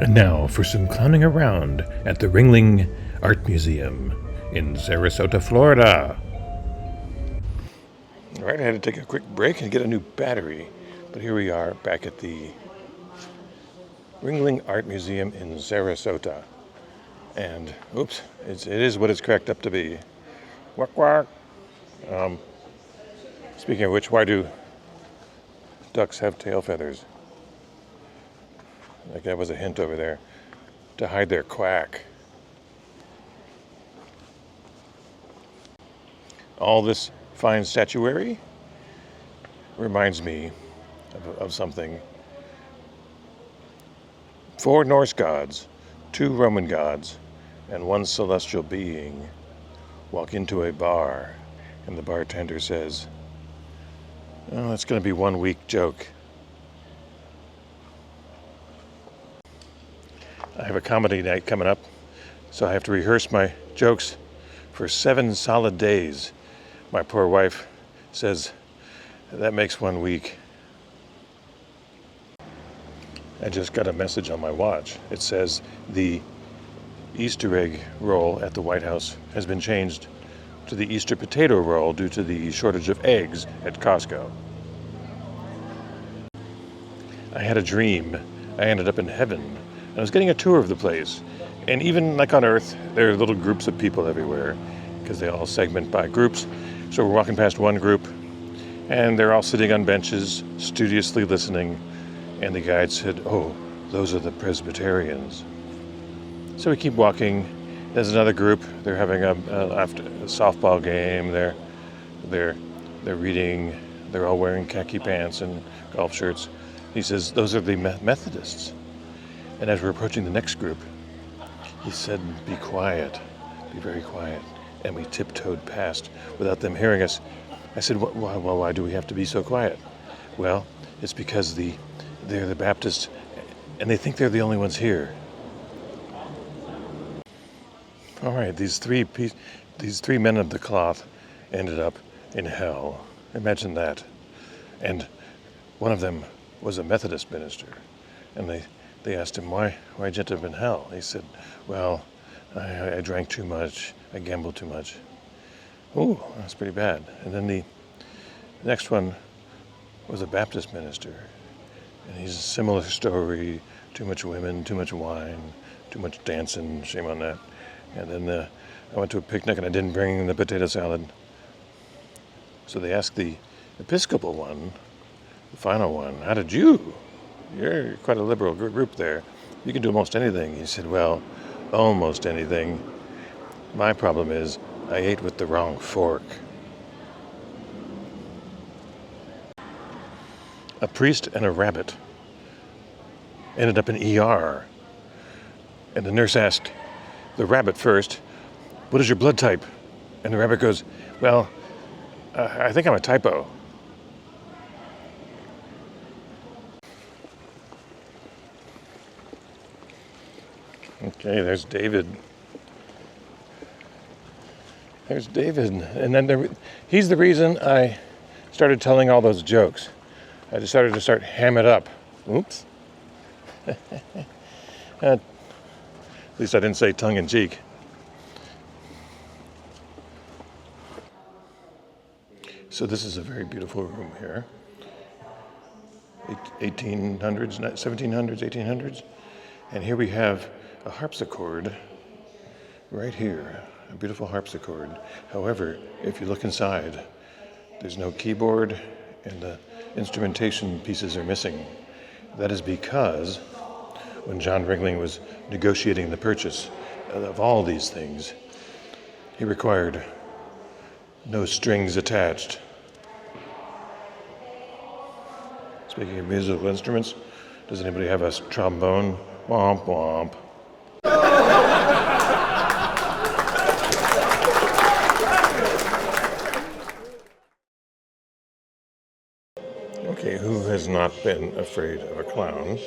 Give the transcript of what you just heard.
And now for some clowning around at the Ringling Art Museum in Sarasota, Florida. All right, I had to take a quick break and get a new battery, but here we are back at the Ringling Art Museum in Sarasota. And, oops, it is what it's cracked up to be. Quack, quack. Speaking of which, why do ducks have tail feathers? Like that was a hint over there. To hide their quack. All this fine statuary reminds me of something. 4 Norse gods, 2 Roman gods, and 1 celestial being walk into a bar, and the bartender says, "Oh, it's going to be 1 week joke." I have a comedy night coming up, so I have to rehearse my jokes for 7 solid days. My poor wife says that makes 1 week. I just got a message on my watch. It says the Easter egg roll at the White House has been changed to the Easter potato roll due to the shortage of eggs at Costco. I had a dream. I ended up in heaven. I was getting a tour of the place. And even like on Earth, there are little groups of people everywhere because they all segment by groups. So we're walking past one group and they're all sitting on benches, studiously listening. And the guide said, "Oh, those are the Presbyterians." So we keep walking. There's another group. They're having after a softball game. They're reading. They're all wearing khaki pants and golf shirts. He says, "Those are the Methodists." And as we're approaching the next group, he said, "Be quiet, be very quiet." And we tiptoed past without them hearing us. I said, why do we have to be so quiet? Well, it's because they're the Baptists and they think they're the only ones here. All right, these three men of the cloth ended up in hell. Imagine that. And one of them was a Methodist minister. And they asked him, why did you end up in hell? He said, "Well, I drank too much. I gambled too much." Oh, that's pretty bad. And then the next one was a Baptist minister. And he's a similar story. Too much women, too much wine, too much dancing. Shame on that. And then I went to a picnic and I didn't bring the potato salad. So they asked the Episcopal one, the final one, "How did you? You're quite a liberal group there. You can do almost anything." He said, "Well, almost anything. My problem is I ate with the wrong fork." A priest and a rabbit ended up in ER. And the nurse asked the rabbit first, "What is your blood type?" And the rabbit goes, "Well, I think I'm a typo." Okay, there's David. There's David. And then he's the reason I started telling all those jokes. I decided to ham it up. Oops. At least I didn't say tongue in cheek. So this is a very beautiful room here. 1800s, 1700s, 1800s. And here we have a harpsichord right here, a beautiful harpsichord. However, if you look inside, there's no keyboard and the instrumentation pieces are missing. That is because when John Ringling was negotiating the purchase of all these things, he required no strings attached. Speaking of musical instruments, does anybody have a trombone? Womp womp. Okay, who has not been afraid of a clown?